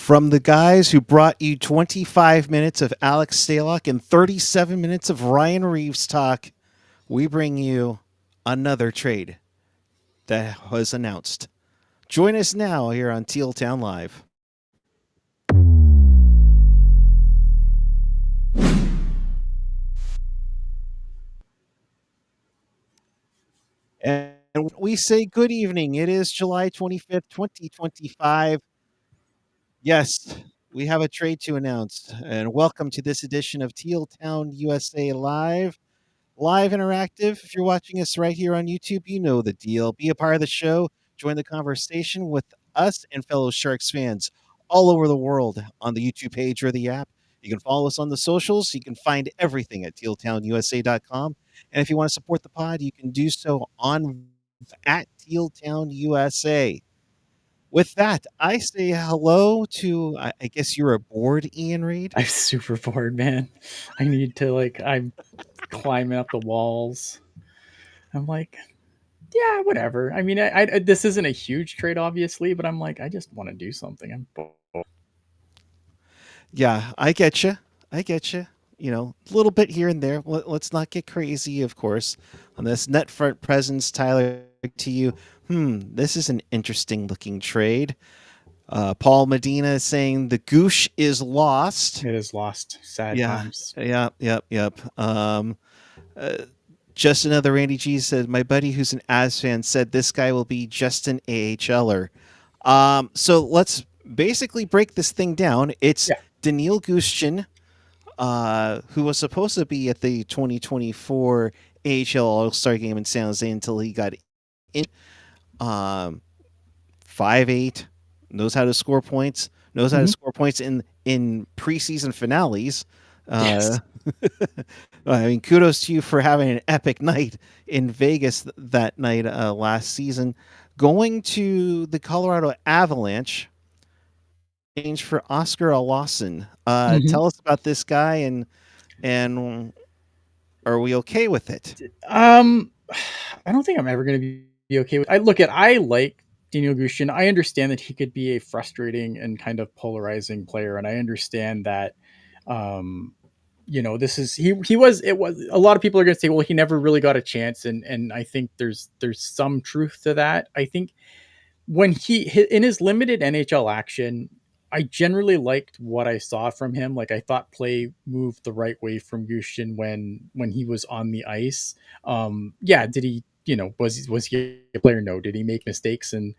From the guys who brought you 25 minutes of Alex Stalock and 37 minutes of Ryan Reeves talk, we bring you another trade that was announced. Join us now here on Teal Town Live. And we say good evening. It is July 25th, 2025. Yes, we have a trade to announce. And welcome to this edition of Teal Town USA Live. Live interactive. If you're watching us right here on YouTube, you know the deal. Be a part of the show. Join the conversation with us and fellow Sharks fans all over the world on the YouTube page or the app. You can follow us on the socials. You can find everything at tealtownusa.com. And if you want to support the pod, you can do so on at tealtownusa. With that, I say hello to, I guess you're aboard, Ian Reed. I'm super bored, man. I need to I'm climbing up the walls. I'm like, yeah, whatever. I mean, I this isn't a huge trade, obviously, but I'm like, I just want to do something. I'm bored. Yeah, I get you. I get you. You know, a little bit here and there. Let's not get crazy, of course. On this net front presence, Tyler, to you. This is an interesting looking trade. Paul Medina is saying the Goosh is lost. It is lost. Sad times. Yep. Just another Randy G said, my buddy who's an Avs fan said this guy will be just an AHLer. So let's basically break this thing down. It's Danil Gushchin, who was supposed to be at the 2024 AHL All-Star Game in San Jose until he got in. 5'8", knows how to score points, in preseason finales. Yes. I mean, kudos to you for having an epic night in Vegas that night last season. Going to the Colorado Avalanche, change for Oskar Olausson. Tell us about this guy and are we okay with it? I don't think I'm ever going to be okay with. I like Danil Gushchin. I understand that he could be a frustrating and kind of polarizing player, and I understand that. This is he was a lot of people are going to say, well, he never really got a chance, and I think there's some truth to that. I think when he in his limited NHL action, I generally liked what I saw from him. Like, I thought play moved the right way from Gushchin when he was on the ice. Did he, was he a player? No. Did he make mistakes and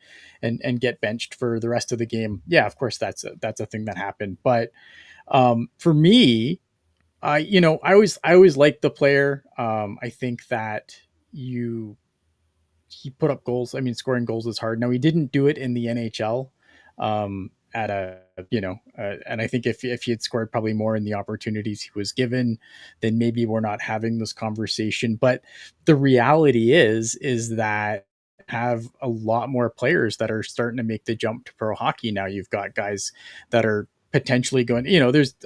get benched for the rest of the game? Yeah, of course that's a thing that happened. But for me, I always liked the player. I think that he put up goals. I mean, scoring goals is hard. Now, he didn't do it in the NHL. And I think if he had scored probably more in the opportunities he was given, then maybe we're not having this conversation. But the reality is that have a lot more players that are starting to make the jump to pro hockey. Now you've got guys that are potentially going,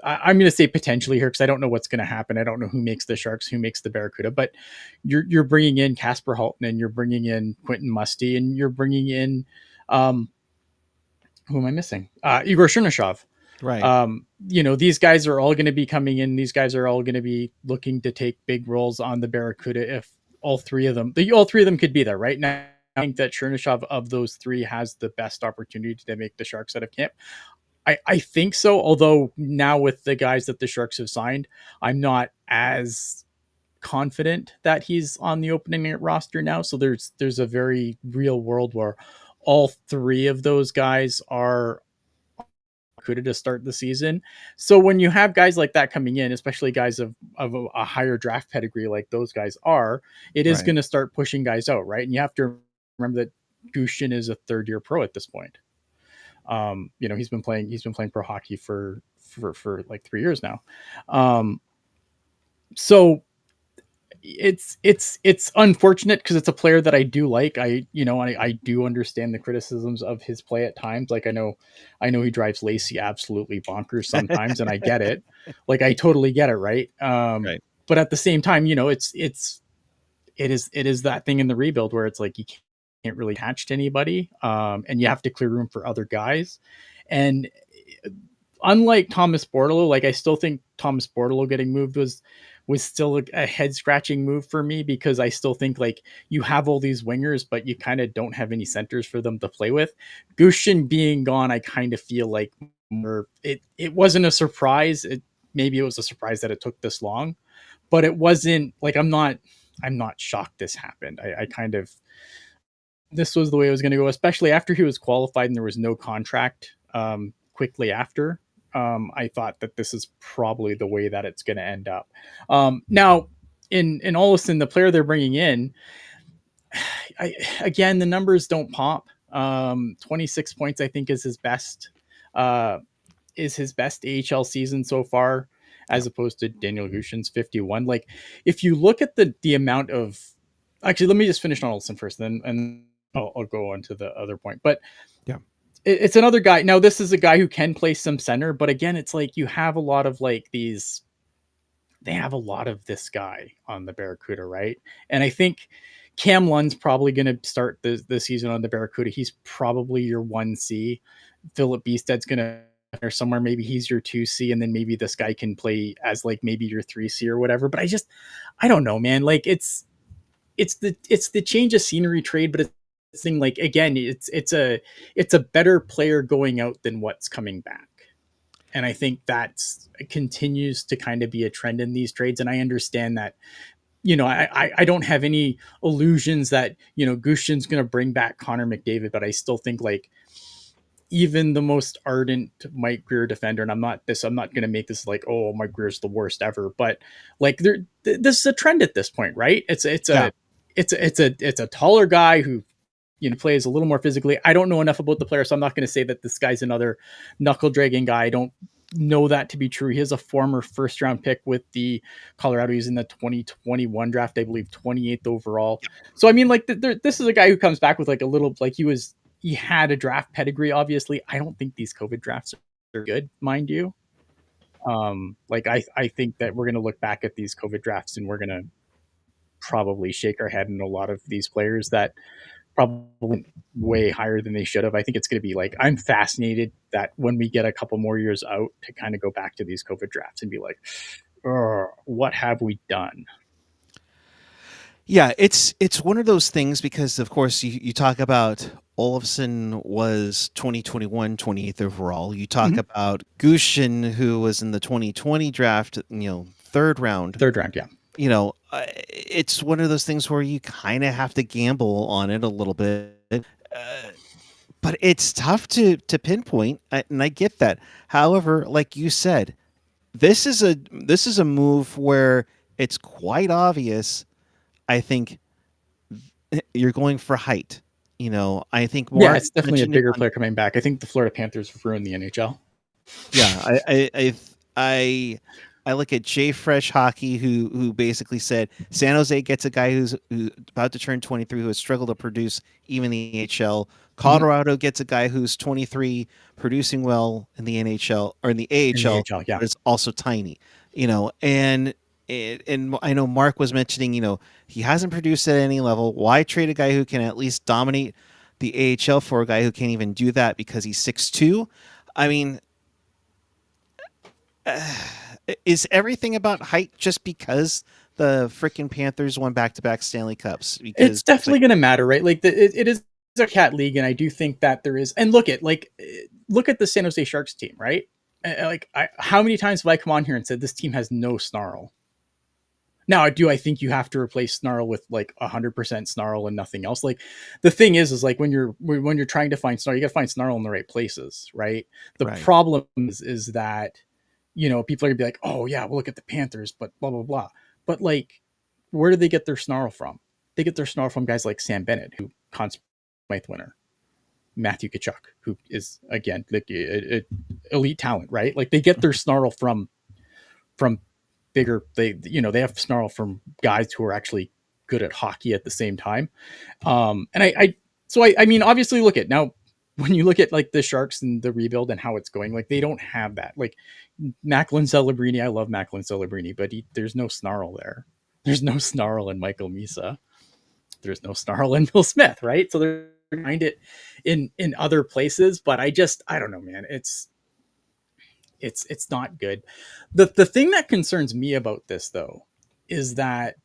I'm going to say potentially here because I don't know what's going to happen. I don't know who makes the Sharks, who makes the Barracuda, but you're bringing in Casper Halton, you're bringing in Quentin Musty, and you're bringing in, who am I missing? Igor Chernyshov. Right. These guys are all going to be coming in. These guys are all going to be looking to take big roles on the Barracuda. If all three of them could be there right now. I think that Chernyshov of those three has the best opportunity to make the Sharks out of camp. I think so. Although now with the guys that the Sharks have signed, I'm not as confident that he's on the opening roster now. So there's a very real world where all three of those guys are could to start the season. So when you have guys like that coming in, especially guys of a higher draft pedigree like those guys are, it is going to start pushing guys out, right? And you have to remember that Gushchin is a third-year pro at this point. He's been playing pro hockey for like 3 years now. So it's unfortunate because it's a player that I do like. I do understand the criticisms of his play at times. Like I know he drives Lacey absolutely bonkers sometimes, and I get it. Like I totally get it, right? Right. But at the same time, it is that thing in the rebuild where it's like you can't really attach to anybody, and you have to clear room for other guys. And unlike Thomas Bordeleau, like I still think Thomas Bordeleau getting moved was still a head scratching move for me, because I still think like you have all these wingers, but you kind of don't have any centers for them to play with. Gushchin being gone, I kind of feel like it wasn't a surprise. Maybe it was a surprise that it took this long, but it wasn't like I'm not shocked this happened. I kind of, this was the way it was going to go, especially after he was qualified and there was no contract quickly after. I thought that this is probably the way that it's going to end up. Now, in Olausson, the player they're bringing in, again, the numbers don't pop. 26 points, I think, is his best. AHL season so far, as opposed to Danil Gushchin's 51. Like, if you look at the amount of, actually, let me just finish on Olausson first, and I'll go on to the other point. But yeah, it's another guy. Now, this is a guy who can play some center, but again, it's like you have a lot of like these. They have a lot of this guy on the Barracuda, right? And I think Cam Lund's probably going to start the season on the Barracuda. He's probably your 1C. Philip Beasted's going to or somewhere, maybe he's your 2C, and then maybe this guy can play as like maybe your 3C or whatever. But I don't know, man. Like it's the change of scenery trade, but it's thing, like, again, it's a better player going out than what's coming back. And I think that's continues to kind of be a trend in these trades. And I understand that, I don't have any illusions that, Gushchin's going to bring back Connor McDavid, but I still think like even the most ardent Mike Grier defender, and I'm not going to make this like, oh, Mike Grier's the worst ever, but like this is a trend at this point, right? It's a taller guy who, plays a little more physically. I don't know enough about the player, so I'm not going to say that this guy's another knuckle dragging guy. I don't know that to be true. He is a former first round pick with the Colorado. He's in the 2021 draft, I believe, 28th overall. So I mean, like, this is a guy who comes back with like a little, like he had a draft pedigree. Obviously, I don't think these COVID drafts are good, mind you. Like I think that we're going to look back at these COVID drafts and we're going to probably shake our head in a lot of these players that probably way higher than they should have. I think it's going to be like, I'm fascinated that when we get a couple more years out to kind of go back to these COVID drafts and be like, what have we done? Yeah, it's one of those things because, of course, you talk about Olausson was 2021 28th overall. You talk about Gushchin, who was in the 2020 draft, third round. Yeah. It's one of those things where you kind of have to gamble on it a little bit. But it's tough to pinpoint, and I get that. However, like you said, this is a move where it's quite obvious. I think you're going for height. I think Mark, it's definitely a bigger player coming back. I think the Florida Panthers have ruined the NHL. Yeah, I look at Jay Fresh Hockey, who basically said San Jose gets a guy who's about to turn 23, who has struggled to produce even the AHL. Colorado gets a guy who's 23, producing well in the NHL or in the AHL, yeah. but it's also tiny. And I know Mark was mentioning, he hasn't produced at any level. Why trade a guy who can at least dominate the AHL for a guy who can't even do that because he's 6'2"? I mean, is everything about height just because the freaking Panthers won back-to-back Stanley Cups? Because it's definitely going to matter, right? Like it is a cat league, and I do think that there is. And look at the San Jose Sharks team, right? How many times have I come on here and said this team has no snarl? Now, I think you have to replace snarl with like 100% snarl and nothing else. Like the thing is like when you're trying to find snarl, you got to find snarl in the right places, right? The problem is that, people are gonna be like, oh yeah, we'll look at the Panthers, but blah, blah, blah. But like, where do they get their snarl from? They get their snarl from guys like Sam Bennett, who Conn Smythe winner, Matthew Tkachuk, who is again like elite talent, right? Like they get their snarl from bigger. They have snarl from guys who are actually good at hockey at the same time. And I mean, obviously, look at now when you look at like the Sharks and the rebuild and how it's going, like they don't have that. Like Macklin Celebrini, I love Macklin Celebrini, but there's no snarl there. There's no snarl in Michael Misa. There's no snarl in Bill Smith, right? So they're behind it in other places, but I don't know, man. It's it's not good. The thing that concerns me about this though is that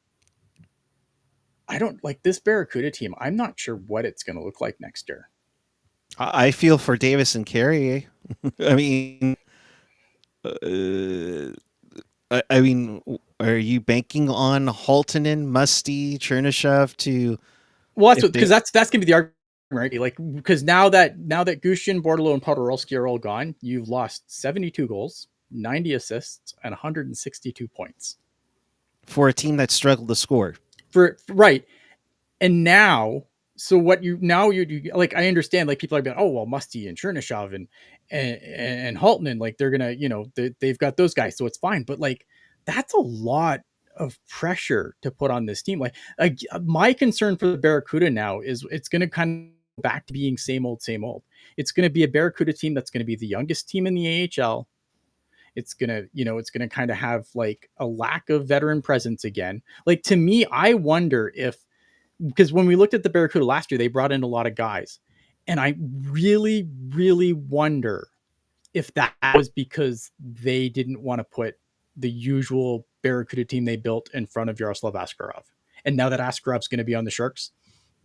I don't like this Barracuda team. I'm not sure what it's going to look like next year. I feel for Davis and Carey. I mean, uh, I mean, are you banking on Haltonen, Musty, Chernishev to Well, that's if what they because that's gonna be the argument, right? Like because now that Gushchin, Bordelot, and Podorowski are all gone, you've lost 72 goals, 90 assists, and 162 points for a team that struggled to score? for right. And now, so what you like? I understand like people are being, oh well, Musty and Chernishev and Haltonen, like they're gonna they've got those guys, so it's fine. But like that's a lot of pressure to put on this team. Like my concern for the Barracuda now is it's going to kind of back to being same old, same old. It's going to be a Barracuda team that's going to be the youngest team in the AHL. It's going to, it's going to kind of have like a lack of veteran presence again. Like to me, I wonder if, because when we looked at the Barracuda last year, they brought in a lot of guys. And I really, really wonder if that was because they didn't want to put the usual Barracuda team they built in front of Yaroslav Askarov. And now that Askarov's going to be on the Sharks,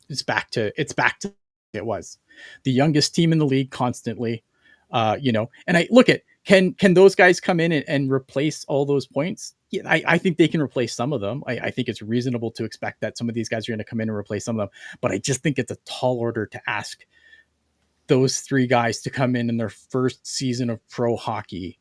it's back to it was the youngest team in the league constantly. And I look at can those guys come in and replace all those points? Yeah, I think they can replace some of them. I think it's reasonable to expect that some of these guys are going to come in and replace some of them, but I just think it's a tall order to ask those three guys to come in their first season of pro hockey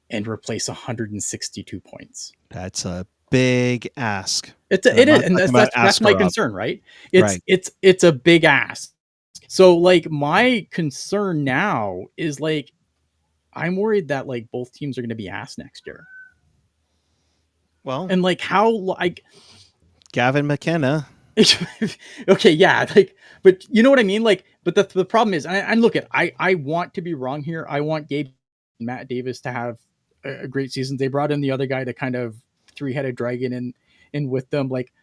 and replace 162 points. That's a big ask. It is, and that's my concern, right? It's a big ask. So like my concern now is like I'm worried that like both teams are going to be asked next year. Well, and like how like Gavin McKenna. Okay, yeah, like, but you know what I mean? Like, but the problem is, and look at, I want to be wrong here. I want Matt Davis to have a great season. They brought in the other guy to kind of three-headed dragon in with them. Like,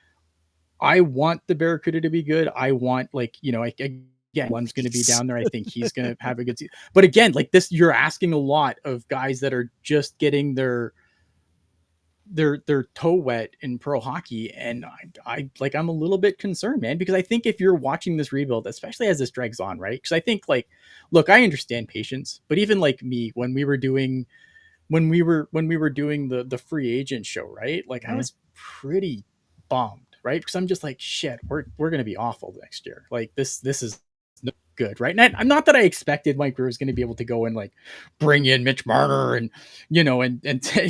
I want the Barracuda to be good. I want again, one's going to be down there. I think he's going to have a good season. But again, like this, you're asking a lot of guys that are just getting their toe wet in pro hockey, and I'm a little bit concerned, man, because I think if you're watching this rebuild, especially as this drags on, right? Because I think like, look, I understand patience, but even like me, when we were doing the free agent show, right? Like I was pretty bummed, right? Because I'm just like, shit, we're gonna be awful next year. Like this is not good, right? And I'm not that I expected Mike Brewer was going to be able to go and like bring in Mitch Marner and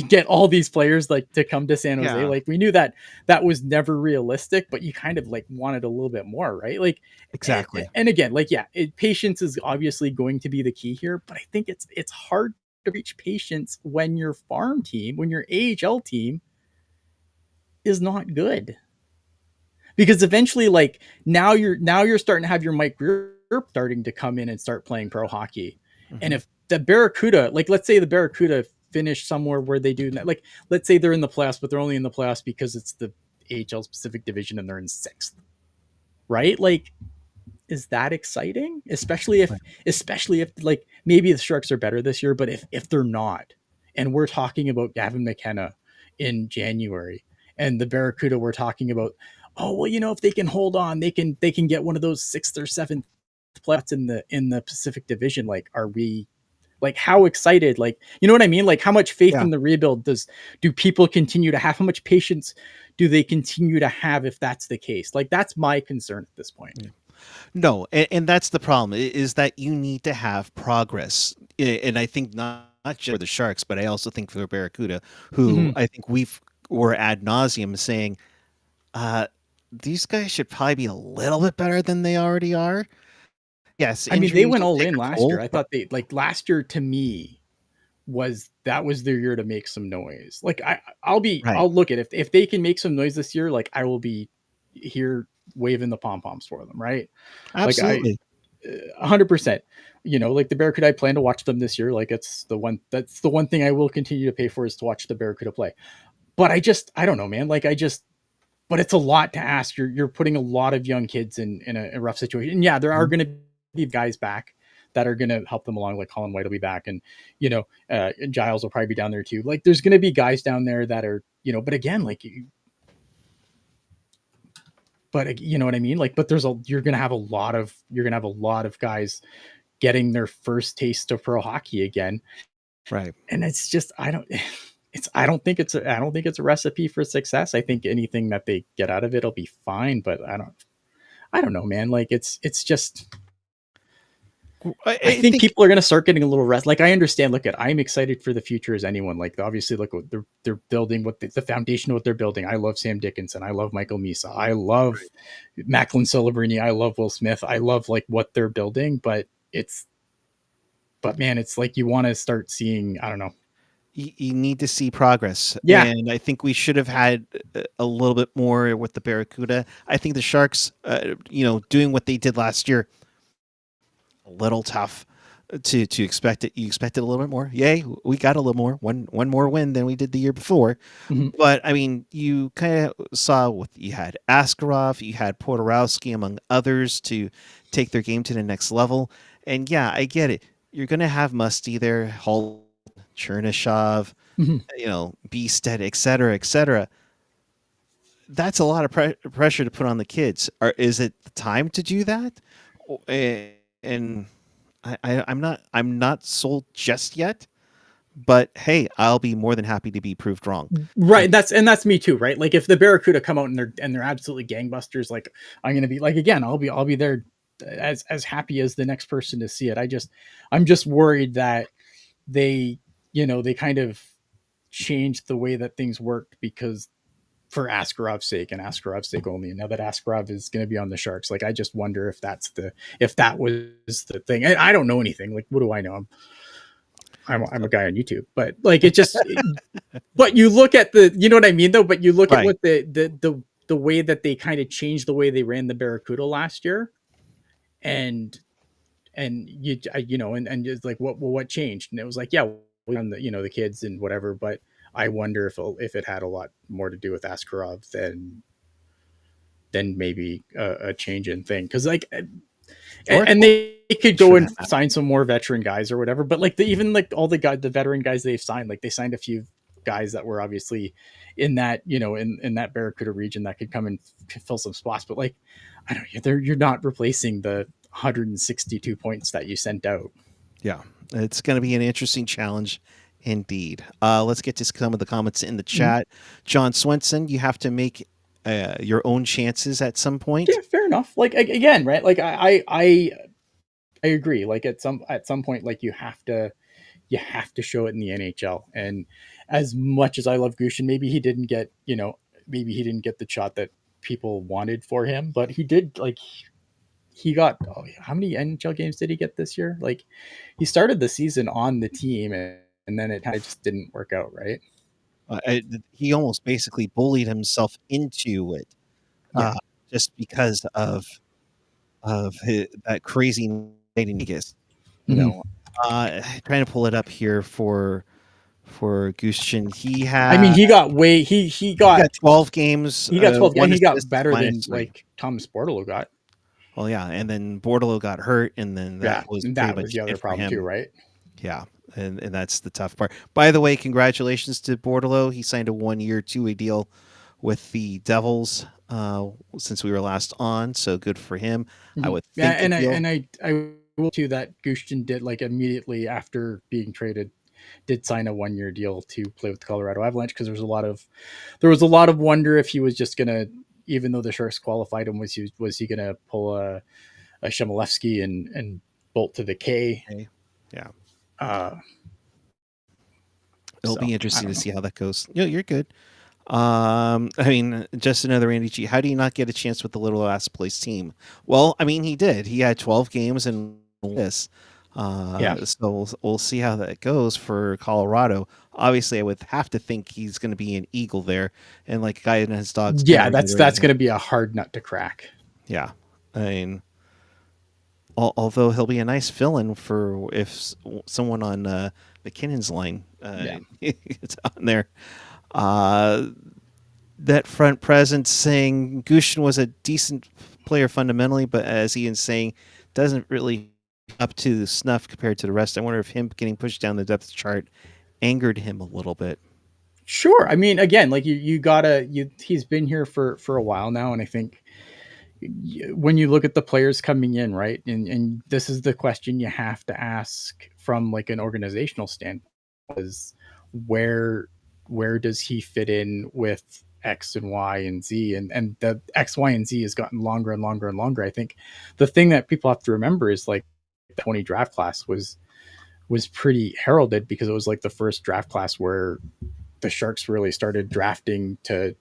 get all these players like to come to San Jose. Yeah. Like we knew that was never realistic, but you kind of like wanted a little bit more, right? Like exactly. And again, like patience is obviously going to be the key here, but I think it's hard to reach patience when your farm team, when your AHL team is not good. Because eventually, like now you're starting to have your Mike Greer starting to come in and start playing pro hockey. Mm-hmm. And if the Barracuda, like let's say the Barracuda finish somewhere where they do that, like let's say they're in the playoffs, but they're only in the playoffs because it's the AHL Pacific Division and they're in 6th, right? Like, is that exciting? Especially if like maybe the Sharks are better this year, but if they're not, and we're talking about Gavin McKenna in January, and the Barracuda we're talking about, oh well, if they can hold on, they can get one of those 6th or 7th playoffs in the Pacific Division. Like, are we like how excited? Like, you know what I mean? Like, how much faith in the rebuild do people continue to have? How much patience do they continue to have if that's the case? Like, that's my concern at this point. Yeah. No, and that's the problem is that you need to have progress, and I think not just for the Sharks, but I also think for the Barracuda, who I think we're ad nauseum saying, these guys should probably be a little bit better than they already are. Yes, I mean they went all in last year. I thought they like last year to me was their year to make some noise. Like I'll look at if they can make some noise this year, like I will be here waving the pom-poms for them, right? Absolutely. Like 100%. Like the Barracuda, I plan to watch them this year. Like that's the one thing I will continue to pay for is to watch the Barracuda play. But I don't know, man. Like but it's a lot to ask. You're putting a lot of young kids in a rough situation. And yeah, there are going to be guys back that are going to help them along. Like Colin White will be back, and Giles will probably be down there too. Like there's going to be guys down there that are, but again, like, but you know what I mean? Like, but you're going to have a lot of guys getting their first taste of pro hockey again. Right. And it's just, I don't think it's a recipe for success. I think anything that they get out of it will be fine, but I don't know, man. Like it's just, I think people are going to start getting a little rest. Like I understand. I'm excited for the future as anyone. Like obviously, look what they're building. What the foundation of what they're building. I love Sam Dickinson. I love Michael Misa. I love Macklin Celebrini. I love Will Smith. I love like what they're building. But man, it's like you want to start seeing. I don't know. You need to see progress. Yeah. And I think we should have had a little bit more with the Barracuda. I think the Sharks, doing what they did last year, a little tough to expect it. You expected a little bit more. Yay, we got a little more. One more win than we did the year before. Mm-hmm. But I mean, you kind of saw what you had Askarov, you had Portorowski, among others, to take their game to the next level. And yeah, I get it. You're going to have Musty there, Hull, Chernyshov, Beasted, et cetera, et cetera. That's a lot of pressure to put on the kids. Is it the time to do that? And I'm not sold just yet. But hey, I'll be more than happy to be proved wrong. Right. That's me too. Right. Like if the Barracuda come out and they're absolutely gangbusters, like I'm gonna be like again, I'll be there as happy as the next person to see it. I'm just worried that they kind of changed the way that things worked because for Askarov's sake and Askarov's sake only. And now that Askarov is going to be on the Sharks, like I just wonder if that was the thing. And I don't know anything. Like, what do I know? I'm a guy on YouTube, but like it just. But you look at you know what I mean, though. But you look at what the way that they kind of changed the way they ran the Barracuda last year, and and just like what changed, and it was like on the kids and whatever, but I wonder if it had a lot more to do with Askarov than maybe a change in thing, because like and they could go and sign some more veteran guys or whatever, but like even like all the veteran guys they've signed, like they signed a few guys that were obviously in that in that Barracuda region that could come and fill some spots, but like I don't know, you're not replacing the 162 points that you sent out. Yeah, it's going to be an interesting challenge indeed. Let's get to some of the comments in the chat. John Swenson, you have to make your own chances at some point. Yeah, fair enough. Like again, right? Like I agree. Like at some point, like you have to show it in the NHL. And as much as I love Gushchin, maybe he didn't get the shot that people wanted for him, but he did. Like he got how many NHL games did he get this year? Like he started the season on the team, and then it kind of just didn't work out, right? He almost basically bullied himself into it, just because of that crazy Vegas. Trying to pull it up here for Gushchin. He got 12 games. He got 12 games. He got better than like Thomas Bordeleau got. Well, yeah, and then Bordeleau got hurt, and then that was the other problem too, right? Yeah, and that's the tough part. By the way, congratulations to Bordeleau. He signed a 1-year, 2-way deal with the Devils since we were last on, so good for him. I would think. I will too that Gushchin did like immediately after being traded did sign a 1-year deal to play with the Colorado Avalanche, because there was a lot of wonder if he was just gonna, even though the Sharks qualified him, was he gonna pull a Shemolevsky and bolt to the K? Yeah. It'll be interesting to see how that goes. You're good. I mean, just another Andy G. How do you not get a chance with the little last place team? Well, I mean, he did. He had 12 games and this. So we'll see how that goes for Colorado. Obviously, I would have to think he's going to be an Eagle there, and like a guy in his dogs. Yeah, that's going to be a hard nut to crack. Yeah, I mean, although he'll be a nice fill-in for if someone on McKinnon's line is on there. That front presence saying Gushchin was a decent player fundamentally, but as Ian's saying, doesn't really up to snuff compared to the rest. I wonder if him getting pushed down the depth chart angered him a little bit. Sure. I mean, again, like you gotta he's been here for a while now, and I think when you look at the players coming in, right, and this is the question you have to ask from like an organizational standpoint: is where where does he fit in with X and Y and Z, and the X, Y, and Z has gotten longer and longer and longer. I think the thing that people have to remember is like the 20 draft class was pretty heralded because it was like the first draft class where the Sharks really started drafting to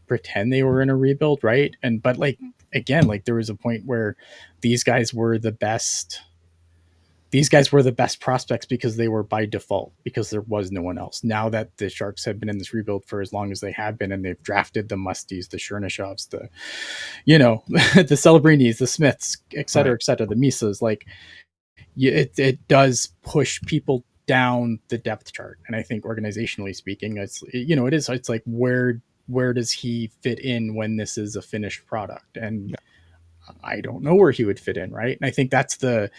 pretend they were in a rebuild, right? And but like again, like there was a point where these guys were the best these guys were the best prospects because they were by default, because there was no one else. Now that the Sharks have been in this rebuild for as long as they have been, and they've drafted the Musties, the Chernyshovs, the the Celebrinis, the Smiths, Right. et cetera, the Misas, like it does push people down the depth chart. And I think organizationally speaking, it's like where does he fit in when this is a finished product? And Yeah. I don't know where he would fit in, right? And I think that's the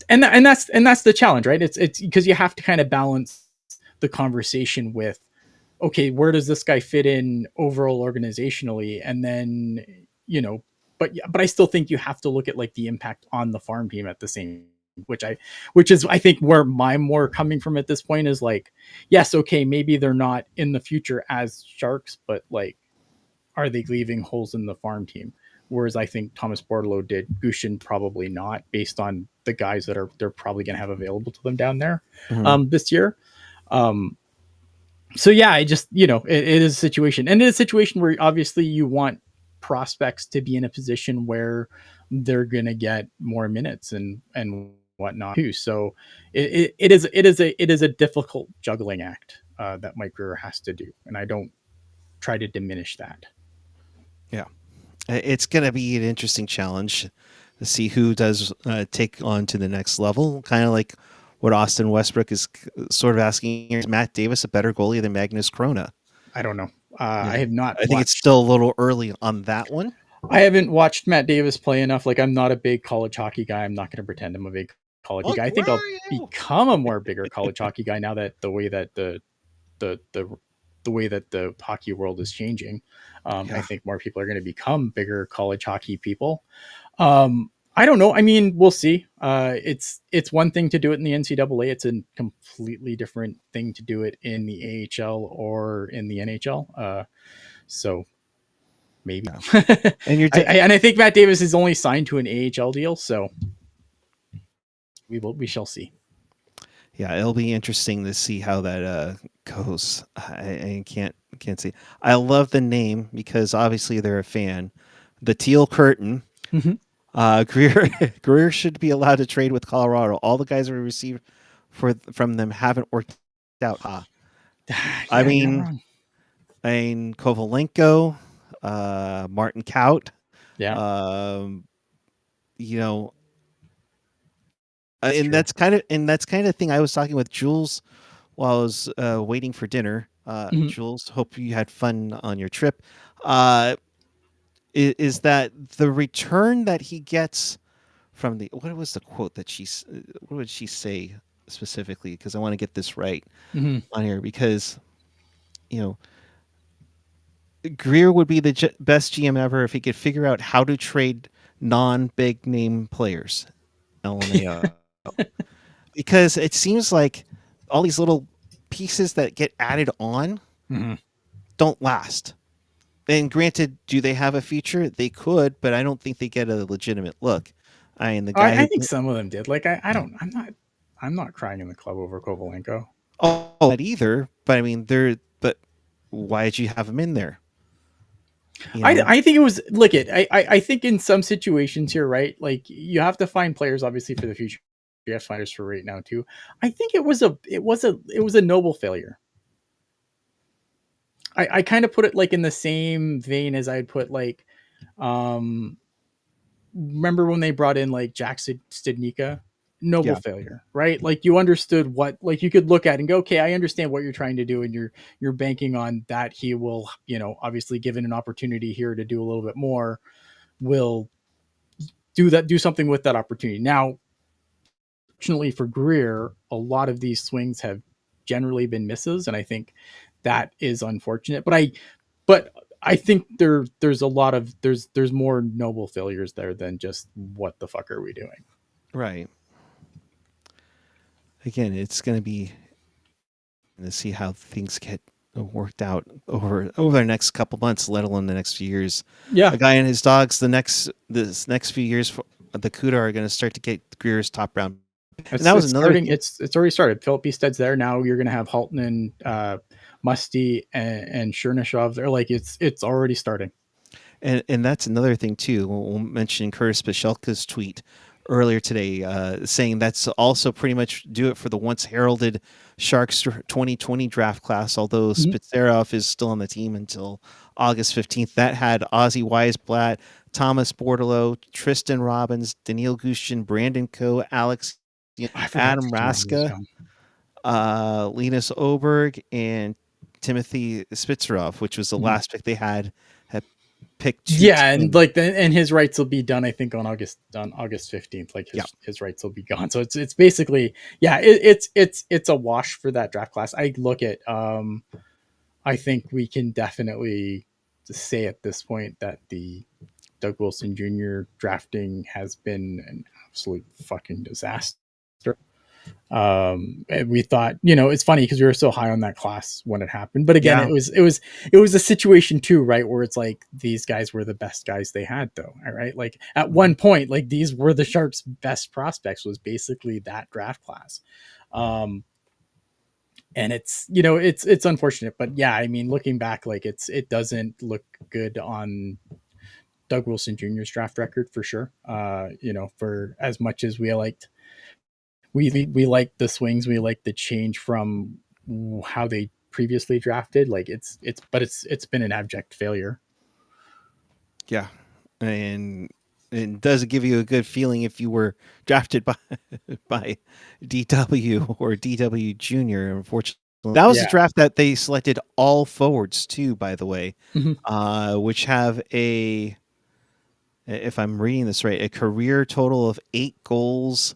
and that's the challenge, right? It's because you have to kind of balance the conversation with, okay, where does this guy fit in overall organizationally, and then but I still think you have to look at like the impact on the farm team at the same, which is I think where my more coming from at this point is like, yes, okay, maybe they're not in the future as Sharks, but like, are they leaving holes in the farm team? Whereas I think Thomas Bortolo did, Gushchin probably not, based on the guys that they're probably going to have available to them down there Mhm. this year. Um, so yeah, I just it is a situation, and it's a situation where obviously you want prospects to be in a position where they're gonna get more minutes and whatnot too. So it is a difficult juggling act that Mike Greer has to do, and I don't try to diminish that. Yeah. It's going to be an interesting challenge to see who does take on to the next level. Kind of like what Austin Westbrook is sort of asking: is Matt Davis a better goalie than Magnus Krona? I don't know. Yeah. I have not I think it's watched. still a little early on that one. I haven't watched Matt Davis play enough. Like, I'm not a big college hockey guy. I'm not going to pretend I'm a big college Look, guy. I think where I'll are you? become a more bigger college hockey guy now that the way that the the the way that the hockey world is changing. I Yeah. think more people are going to become bigger college hockey people. I don't know. I mean, we'll see. It's one thing to do it in the NCAA. It's a completely different thing to do it in the AHL or in the NHL. So maybe. Yeah. And you're And I think Matt Davis is only signed to an AHL deal, so we shall see. yeah, it'll be interesting to see how that goes. I can't see. I love the name because obviously they're a fan. The Teal Curtain. Mm-hmm. Greer Greer should be allowed to trade with Colorado. All the guys we received from them haven't worked out. I Yeah, you're not mean, wrong. Kovalenko, Martin Kaut, Yeah, um, you know, it's true. and that's kind of thing I was talking with Jules while I was waiting for dinner. Mm-hmm. Jules, hope you had fun on your trip. Uh, is that the return that he gets from the what was the quote that what would she say specifically? Because I want to get this right Mm-hmm. on here because you know Greer would be the best GM ever if he could figure out how to trade non-big name players. LMAO. Because it seems like all these little pieces that get added on Mm-hmm. don't last. And granted, do they have a future? They could, but I don't think they get a legitimate look. I mean, the guy I who think some of them did. Like, I don't. I'm not crying in the club over Kovalenko. not either, but I mean, but why did you have him in there? You know, I think it was look it. I think in some situations here, right? Like, you have to find players obviously for the future. You have to find us for right now too. I think it was a noble failure. I kind of put it like in the same vein as I'd put like, um remember when they brought in like Jack Stidnicka? Noble yeah, failure, right? Like, you understood what, like, you could look at and go, okay, I understand what you're trying to do, and you're banking on that he will, obviously given an opportunity here to do a little bit more, will do something with that opportunity. Now, Fortunately for Greer, a lot of these swings have generally been misses, and I think that is unfortunate. But I think there's a lot of there's more noble failures there than just what the fuck are we doing? Right. Again, it's going to be to see how things get worked out over the next couple months, let alone the next few years. Yeah, A guy and his dogs, this next few years, the CUDA are going to start to get Greer's top round. And that was it's another starting. thing. It's already started. Philip Bstead's there now. You're going to have Halton and Musty and Chernyshev. They're like it's already starting. And that's another thing too. We'll mention Curtis Pashelka's tweet earlier today, saying that's also pretty much do it for the once heralded Sharks 2020 draft class. Although Mhm. Spitserov is still on the team until August 15th, that had Ozzy Weisblatt, Thomas Bordelot, Tristan Robbins, Danil Gushchin, Brandon Coe, Alex, I forgot Adam Tristan Robbins was Raska, gone. Linus Oberg, and Timothy Spitserov, which was the Mhm. last pick they had pick Yeah, and 210. like and his rights will be done. I think on August 15th. Like Yeah. his rights will be gone. So it's basically it's a wash for that draft class. I look at I think we can definitely say at this point that the Doug Wilson Jr. drafting has been an absolute fucking disaster. And we thought, it's funny because we were so high on that class when it happened, but again, Yeah. it was a situation too, right, where it's like these guys were the best guys they had, though. All right, like at one point, like these were the Sharks' best prospects, was basically that draft class. um and it's unfortunate, but yeah, I mean, looking back, like it doesn't look good on Doug Wilson Jr.'s draft record for sure. For as much as we like the swings, we like the change from how they previously drafted. Like it's been an abject failure. Yeah. And it does give you a good feeling if you were drafted by by DW or DW Junior. Unfortunately, that was the Yeah. draft that they selected all forwards too. By the way, Mhm. which have if I'm reading this right, a career total of 8 goals,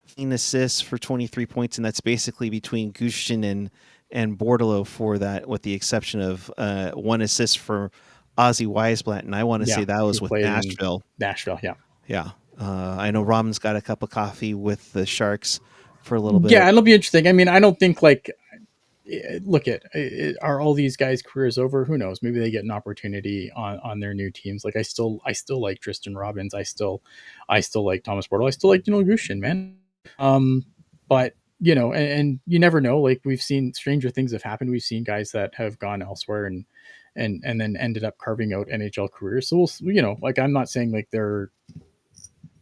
15 assists for 23 points, and that's basically between Gushchin and Bordelot for that, with the exception of 1 assist for Ozzy Weisblatt, and I want to say Yeah. that He was with played in Nashville. Nashville. Yeah. Yeah, I know Robin's got a cup of coffee with the Sharks for a little Yeah. bit. It'll be interesting. I mean, I don't think look at are all these guys' careers over? Who knows? Maybe they get an opportunity on their new teams. Like I still like Tristan Robbins. I still like Thomas Bordeaux. I still like Gushin, man. Um, but and you never know. Like we've seen stranger things have happened. We've seen guys that have gone elsewhere and then ended up carving out NHL careers. So like I'm not saying like the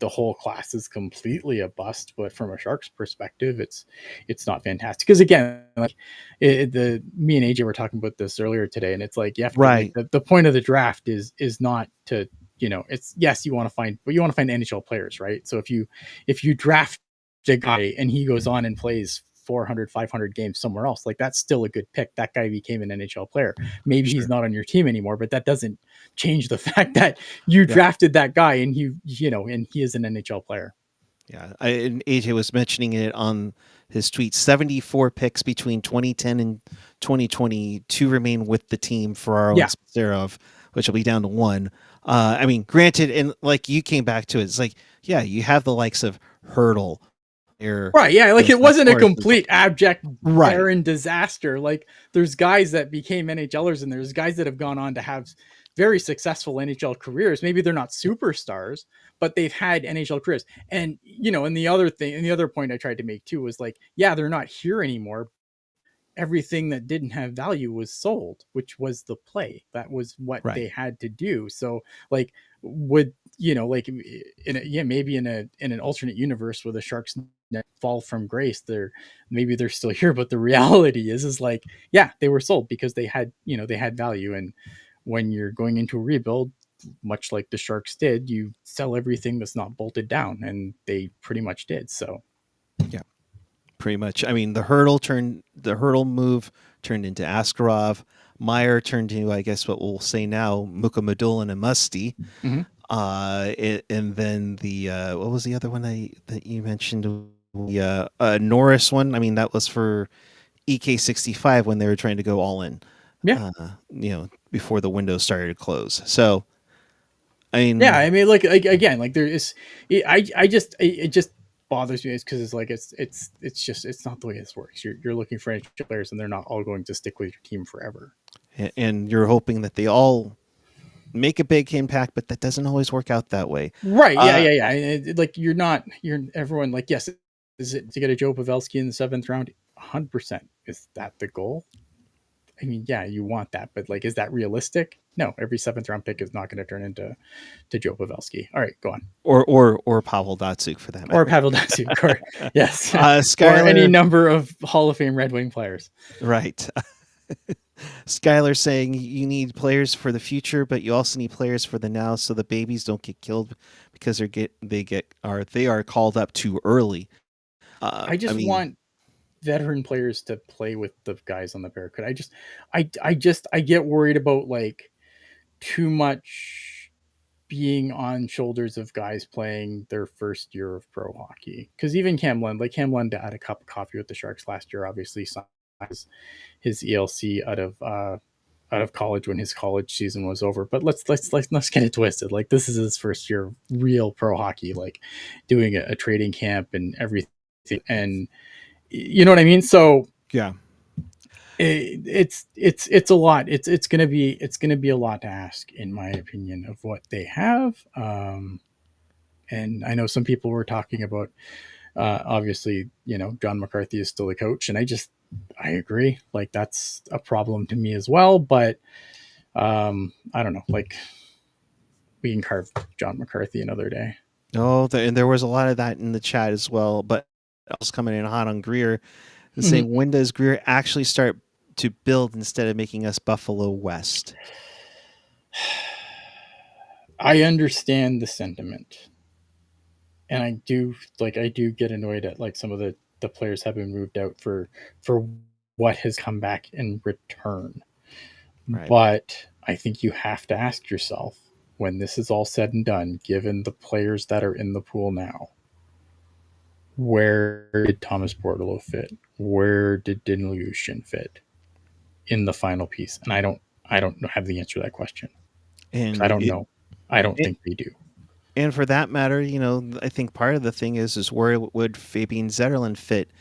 whole class is completely a bust, but from a Sharks perspective, it's not fantastic. Because again, like the me and AJ were talking about this earlier today, and it's like you have to like Right, the point of the draft is not to it's yes, you want to find, but you want to find NHL players, right? So if you draft a guy and he goes on and plays 400 500 games somewhere else, like that's still a good pick. That guy became an NHL player. Maybe he's sure. not on your team anymore, but that doesn't change the fact that you Yeah, drafted that guy and and he is an NHL player. yeah. And AJ was mentioning it on his tweet. 74 picks between 2010 and 2020 to remain with the team for our own Yeah. Spitserov, which will be down to one. I mean, granted, and like you came back to it, it's like, yeah, you have the likes of Hurdle, there, Right. Yeah. Like it of wasn't a course, complete abject right, barren disaster. Like there's guys that became NHLers and there's guys that have gone on to have very successful NHL careers. Maybe they're not superstars, but they've had NHL careers. And the other point I tried to make too was like, yeah, they're not here anymore. Everything that didn't have value was sold, which was the play. That was what right, they had to do. So like would like maybe in an alternate universe where the Sharks fall from grace, they're still here, but the reality is like, yeah, they were sold because they had value. And when you're going into a rebuild, much like the Sharks did, you sell everything that's not bolted down, and they pretty much did. So yeah, pretty much. I mean, the hurdle move turned into Askarov. Meyer turned into, I guess, what we'll say now, Mukamadulin and Musty. mhm. And then the what was the other one that you mentioned? The Norris one. I mean, that was for EK65 when they were trying to go all in. Yeah. Uh, before the window started to close. So I Yeah, mean, I mean, like again, like there is, it just bothers me because it's like it's just it's not the way this works. You're looking for NHL players, and they're not all going to stick with your team forever. and you're hoping that they all make a big impact, but that doesn't always work out that way. Right? Yeah, Uh, yeah, yeah. Like you're everyone like yes. Is it to get a Joe Pavelski in the seventh round? 100%. Is that the goal? I mean, yeah, you want that, but like, is that realistic? No, every seventh round pick is not going to turn into Joe Pavelski. All right, go on. or Pavel Datsuk for that Or matter. Pavel Datsyuk, or yes, or any Skylar, number of Hall of Fame Red Wing players. right? Skylar saying you need players for the future, but you also need players for the now, so the babies don't get killed because they are called up too early. I I just mean, want veteran players to play with the guys on the Barracuda. I get worried about like too much being on shoulders of guys playing their first year of pro hockey. Because even Cam Lund had a cup of coffee with the Sharks last year. Obviously, signed his ELC out of college when his college season was over. But let's get it twisted. Like this is his first year of real pro hockey, like doing a trading camp and everything. And you know what I mean? So yeah. it's a lot. It's gonna be a lot to ask, in my opinion, of what they have. And I know some people were talking about obviously, John McCarthy is still the coach, and I agree. Like that's a problem to me as well. But I don't know. Like we can carve John McCarthy another day. Oh, and there was a lot of that in the chat as well. But I was coming in hot on Greer, Mhm. saying when does Greer actually start to build instead of making us Buffalo West? I understand the sentiment, and I do get annoyed at like some of the players have been moved out for what has come back in return. Right. But I think you have to ask yourself, when this is all said and done, given the players that are in the pool now, where did Thomas Bordeleau fit? Where did Danil Gushchin fit in the final piece? And I don't have the answer to that question. And I don't know. I don't it think they do. and for that matter, I think part of the thing is where would Fabian Zetterlund fit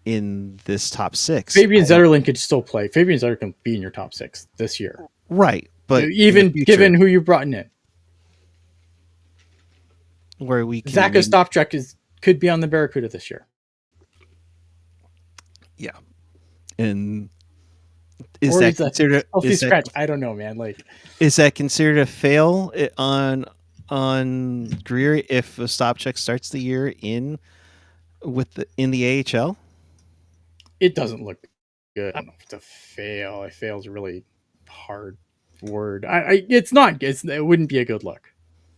in this top six? Fabian Zetterlund could still play. Fabian Zetterlund can be in your top six this year, Right, but in the even future, given who you brought in. where we can Zach maybe, Ostapchuk could be on the Barracuda this year, yeah. And is or that he's a considered healthy scratch. I don't know, man. Like a fail on Greer if Ostapchuk starts the year in the AHL? it doesn't look good. I don't know if it's a fail. A fail is a really hard word. It's not. It wouldn't be a good look,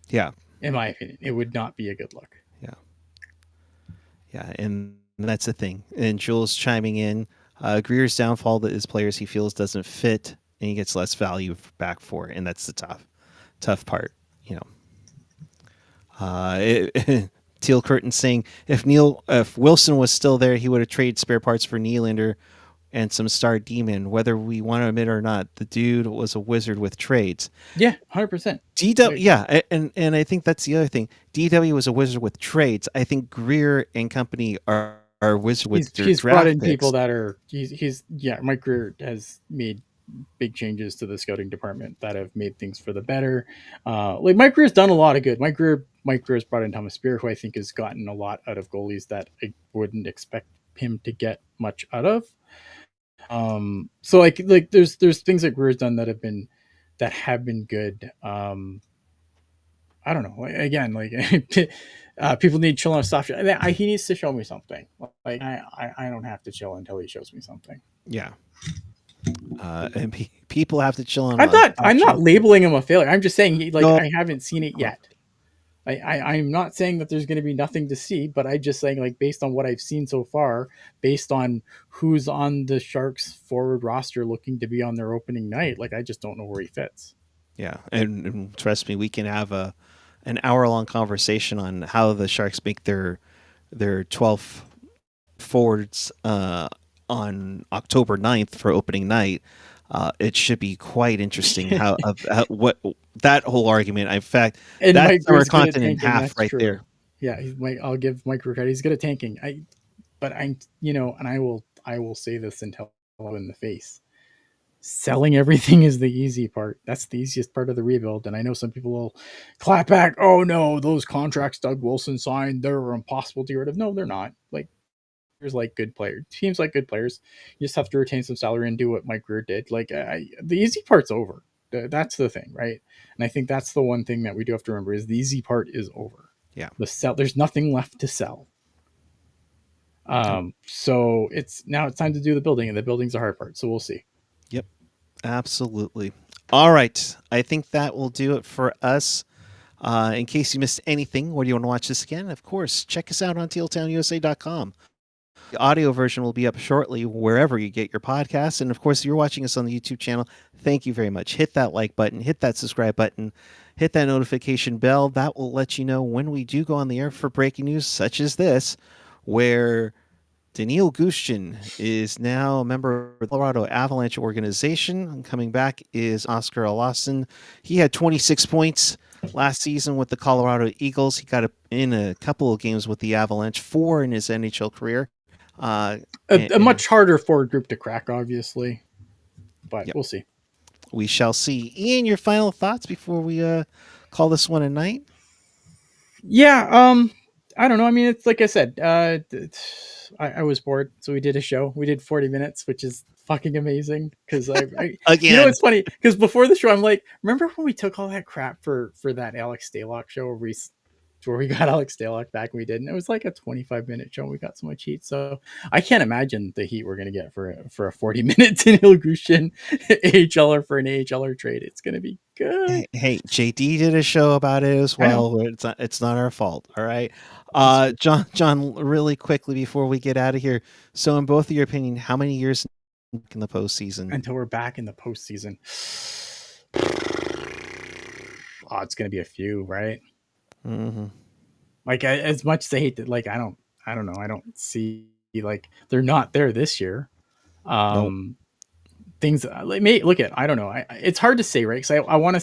Yeah, in my opinion. It would not be a good look. yeah, yeah, and that's the thing. And Jules chiming in, Greer's downfall that his players he feels doesn't fit, and he gets less value back for, and that's the tough part. You know, Teal Curtin saying if Wilson was still there, he would have traded spare parts for Nylander and some Star Demon. Whether we want to admit or not, the dude was a wizard with trades. Yeah, 100%. DW, yeah, and I think that's the other thing. DW was a wizard with trades. I think Greer and company are wizard with their He's brought draft in people picks. that are he's yeah. Mike Greer has made big changes to the scouting department that have made things for the better. Like Mike Greer's done a lot of good. Mike Greer's brought in Thomas Spear, who I think has gotten a lot out of goalies that I wouldn't expect him to get much out of. So like there's things that Greer's done that have been good. I don't know. Like, again, like people need to chill on stuff. He needs to show me something. Like I don't have to chill until he shows me something. Yeah, and people have to chill on I'm not Ostapchuk. labeling him a failure. I'm just saying No, I haven't seen it yet. I'm not saying that there's going to be nothing to see, but I just saying like based on what I've seen so far, based on who's on the Sharks forward roster looking to be on their opening night, like I just don't know where he fits. yeah, and trust me, we can have an hour-long conversation on how the Sharks make their 12 forwards on October 9th for opening night. It should be quite interesting how what that whole argument. In fact, And that's Mike summer Grier's good at content in tanking. half That's right true. there. Yeah, I'll give Mike Rick credit. He's good at tanking. But I'm, and I will say this until I'm in the face. Selling everything is the easy part. That's the easiest part of the rebuild. And I know some people will clap back. Oh no, those contracts Doug Wilson signed, they're impossible to get rid of. No, they're not. Like, there's like good players, teams like good players. You just have to retain some salary and do what Mike Grier did. Like, the easy part's over. That's the thing, right? And I think that's the one thing that we do have to remember is the easy part is over. Yeah. There's nothing left to sell. So it's time to do the building, and the building's the hard part. So we'll see. Yep. Absolutely. All right. I think that will do it for us. In case you missed anything, or you want to watch this again, of course, check us out on tealtownusa.com. The audio version will be up shortly wherever you get your podcasts. And of course, if you're watching us on the YouTube channel, thank you very much. Hit that like button, hit that subscribe button, hit that notification bell. That will let you know when we do go on the air for breaking news such as this, where Danil Gushchin is now a member of the Colorado Avalanche organization. Coming back is Oskar Olausson. He had 26 points last season with the Colorado Eagles. He got in a couple of games with the Avalanche, 4 in his NHL career. A much harder forward group to crack, obviously, but yep. We'll see. We shall see. Ian, your final thoughts before we call this one a night? Yeah, I don't know. I mean, it's like I said, I was bored, so we did a show. We did 40 minutes, which is fucking amazing. Because I again, it's funny because before the show, I'm like, remember when we took all that crap for that Alex Stalock show where we got Alex Stalock back and we didn't? It was like a 25-minute show. And we got so much heat, so I can't imagine the heat we're gonna get for a 40-minute Danil Gushchin AHLer for an AHLer trade. It's gonna be good. Hey, JD did a show about it as well. It's not our fault. All right. John, really quickly before we get out of here. So in both of your opinion, how many years in the postseason? Until we're back in the postseason. Oh, it's going to be a few, right? Mm-hmm. Like, as much as I hate that, like, I don't know. I don't see, like, they're not there this year. Nope. Things like, look at, I don't know. It's hard to say, right? Because I want to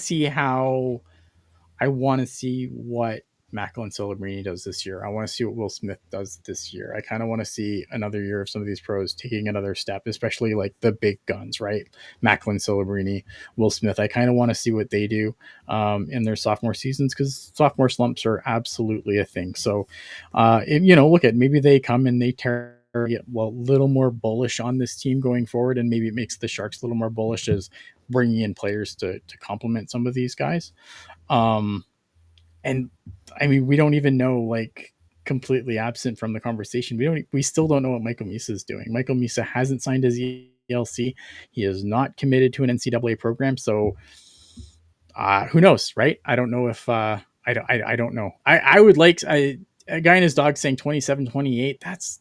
see what Macklin Celebrini does this year. I want to see what Will Smith does this year. I kind of want to see another year of some of these pros taking another step, especially like the big guns, right? Macklin Celebrini, Will Smith. I kind of want to see what they do in their sophomore seasons, because sophomore slumps are absolutely a thing. So, look at, maybe they come and they tear a little more bullish on this team going forward, and maybe it makes the Sharks a little more bullish as bringing in players to complement some of these guys. And I mean, we don't even know, like, completely absent from the conversation, we still don't know what Michael Misa is doing. Michael Misa hasn't signed his ELC. He is not committed to an NCAA program. So who knows, right? I don't know if I don't know. I would like a guy and his dog saying 27, 28. That's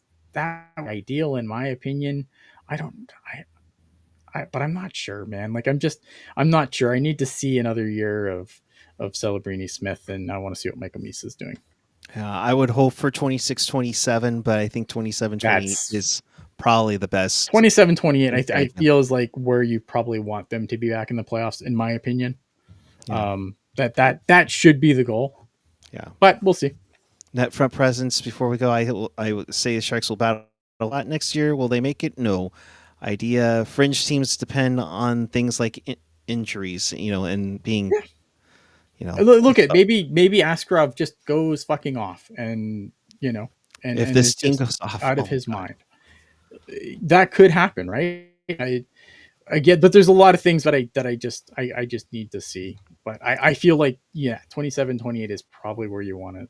ideal in my opinion. But I'm not sure, man. Like, I'm not sure. I need to see another year of Celebrini Smith, and I want to see what Michael Misa is doing. I would hope for 26, 27, but I think 27, 28 is probably the best. 27, 28, I feel is like where you probably want them to be back in the playoffs, in my opinion. Yeah. That should be the goal. Yeah. But we'll see. Net front presence, before we go, I would say the Sharks will battle a lot next year. Will they make it? No. Idea fringe teams depend on things like injuries, and being, look at maybe Askarov just goes fucking off, and and if this team goes off out of his mind, that could happen, right? I get, but there's a lot of things that I just need to see. But I feel like 27, 28 is probably where you want to.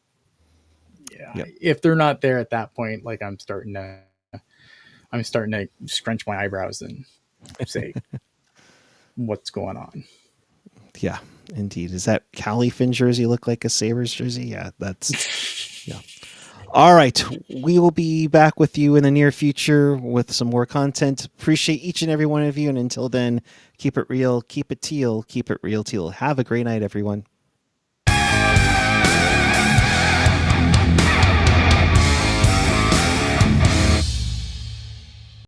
Yeah, yep. If they're not there at that point, like, I'm starting to scrunch my eyebrows and say, what's going on? Yeah, indeed. Is that Cali Finn jersey look like a Sabres jersey? Yeah, that's yeah. All right. We will be back with you in the near future with some more content. Appreciate each and every one of you. And until then, keep it real, keep it teal, keep it real teal. Have a great night, everyone.